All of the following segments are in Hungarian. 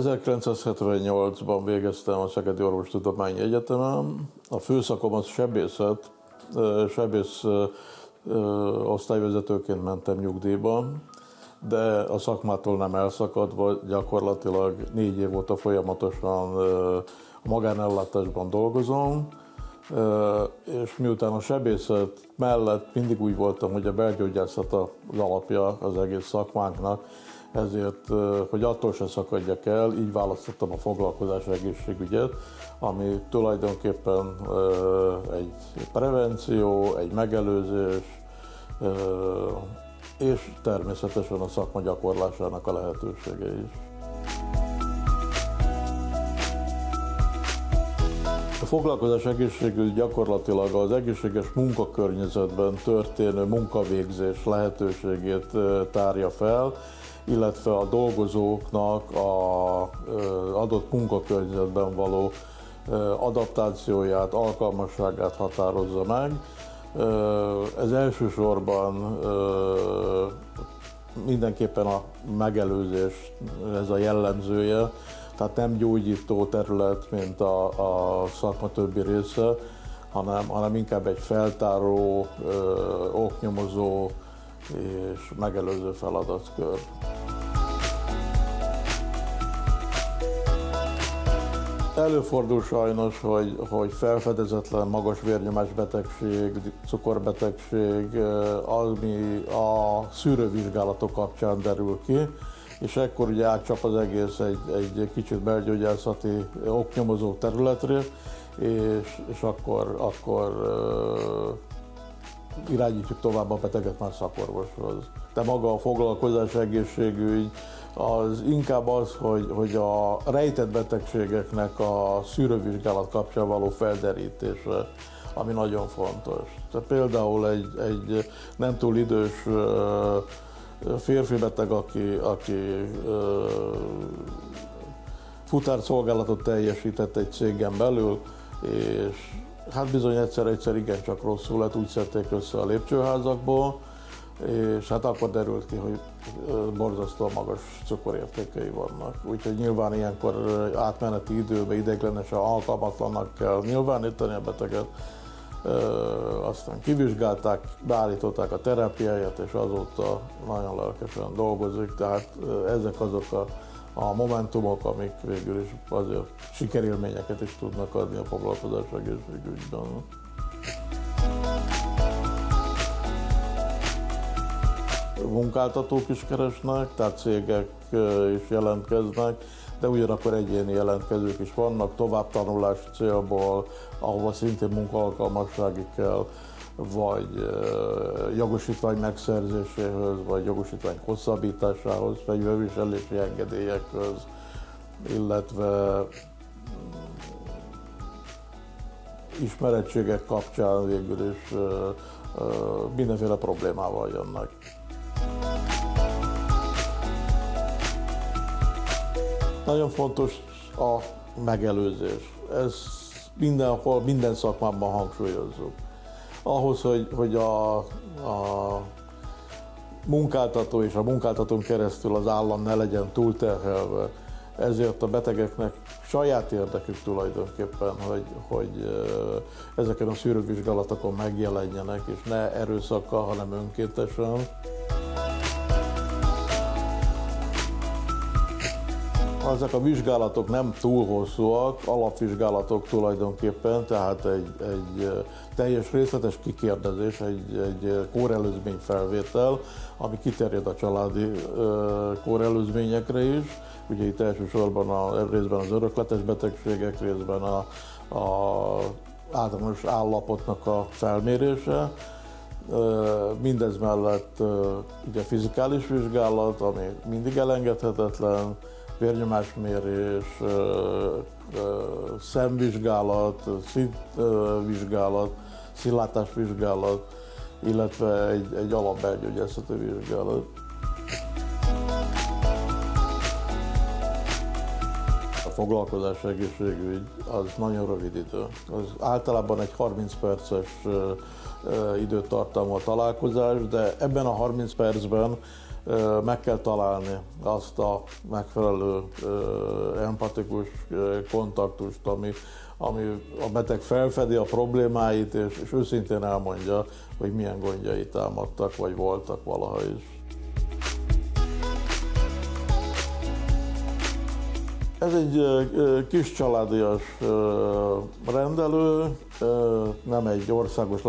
1978-ban végeztem a Szegedi Orvostudományi Egyetemen. A főszakom az sebészet, sebész osztályvezetőként mentem nyugdíjba, de a szakmától nem elszakadva gyakorlatilag 4 év óta folyamatosan a magánellátásban dolgozom, és miután a sebészet mellett mindig úgy voltam, hogy a belgyógyászat az alapja az egész szakmánknak, ezért, hogy attól se szakadjak el, így választottam a foglalkozási egészségügyet, ami tulajdonképpen egy prevenció, egy megelőzés, és természetesen a szakma gyakorlásának a lehetősége is. A foglalkozás egészségügy gyakorlatilag az egészséges munkakörnyezetben történő munkavégzés lehetőségét tárja fel, illetve a dolgozóknak az adott munkakörnyezetben való adaptációját, alkalmasságát határozza meg. Ez elsősorban mindenképpen a megelőzés, ez a jellemzője, tehát nem gyógyító terület, mint a szakma többi része, hanem inkább egy feltáró, oknyomozó és megelőző feladatkör. Előfordul sajnos, hogy felfedezetlen magas vérnyomásbetegség, cukorbetegség, ami a szűrővizsgálatok kapcsán derül ki, és ekkor ugye átcsap az egész egy kicsit belgyógyászati oknyomozó területre, és akkor irányítjuk tovább a beteget már szakorvoshoz. De maga a foglalkozás egészségügy az inkább az, hogy a rejtett betegségeknek a szűrővizsgálat kapcsán való felderítése, ami nagyon fontos. Tehát például egy nem túl idős férfi beteg, aki futárszolgálatot teljesített egy cégen belül, és hát bizony egyszer igencsak rosszul lett, úgy szedték össze a lépcsőházakból, és hát akkor derült ki, hogy borzasztóan magas cukorértékei vannak. Úgyhogy nyilván ilyenkor átmeneti időben ideiglenesen alkalmatlannak kell nyilvánítani a beteget, aztán kivizsgálták, beállították a terápiáját, és azóta nagyon lelkesen dolgozik, tehát ezek azok a momentumok, amik végül is azért sikerélményeket is tudnak adni a foglalkozás egészségügyben. Munkáltatók is keresnek, tehát cégek is jelentkeznek, de ugyanakkor egyéni jelentkezők is vannak, továbbtanulási célból, ahova szintén munkaalkalmassági kell, vagy jogosítvány megszerzéséhez, vagy jogosítvány hosszabbításához, fegyverviselési engedélyekhez, illetve ismerettségek kapcsán végül is mindenféle problémával jönnek. Nagyon fontos a megelőzés. Ezt mindenhol, minden szakmában hangsúlyozzuk. Ahhoz, hogy a munkáltató és a munkáltatón keresztül az állam ne legyen túlterhelve, ezért a betegeknek saját érdekük tulajdonképpen, hogy ezeken a szűrővizsgálatokon megjelenjenek, és ne erőszakkal, hanem önkéntesen. Ezek a vizsgálatok nem túl hosszúak, alapvizsgálatok tulajdonképpen, tehát egy teljes részletes kikérdezés, egy kórelőzményfelvétel, ami kiterjed a családi kórelőzményekre is. Ugye itt elsősorban részben az örökletes betegségek, részben a általános állapotnak a felmérése. Mindez mellett ugye fizikális vizsgálat, ami mindig elengedhetetlen, vérnyomásmérés, szemvizsgálat, szintvizsgálat, színlátásvizsgálat, illetve egy alapbelgyógyászati vizsgálat. A foglalkozás egészségügy az nagyon rövid idő. Az általában egy 30 perces időtartamú a találkozás, de ebben a 30 percben meg kell találni azt a megfelelő empatikus kontaktust, ami a beteg felfedi a problémáit, és őszintén elmondja, hogy milyen gondjai támadtak, vagy voltak valaha is. Ez egy kis családias rendelő, nem egy országos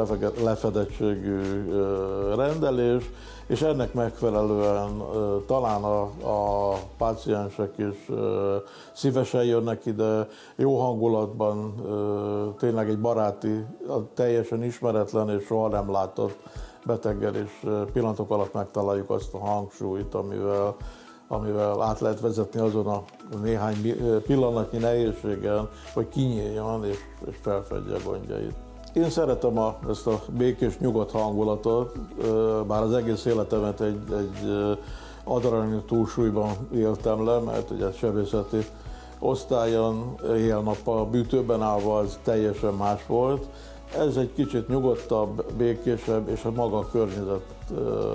lefedettségű rendelés, és ennek megfelelően talán a páciensek is szívesen jönnek ide, jó hangulatban, tényleg egy baráti, teljesen ismeretlen és soha nem látott beteggel, és pillanatok alatt megtaláljuk azt a hangsúlyt, amivel át lehet vezetni azon a néhány pillanatnyi nehézségen, hogy kinyíljon és felfedje a gondjait. Én szeretem ezt a békés, nyugodt hangulatot, bár az egész életemet egy adrenalin túlsúlyban éltem le, mert ugye sebészeti osztályon éjjel-nappal bűtőben állva az teljesen más volt. Ez egy kicsit nyugodtabb, békésebb, és a maga a környezet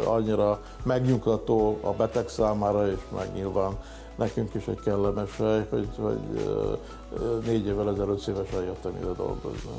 annyira megnyugtató a beteg számára, és meg nyilván nekünk is egy kellemes hely, hogy 4 évvel ezelőtt szívesen jöttem ide dolgozni.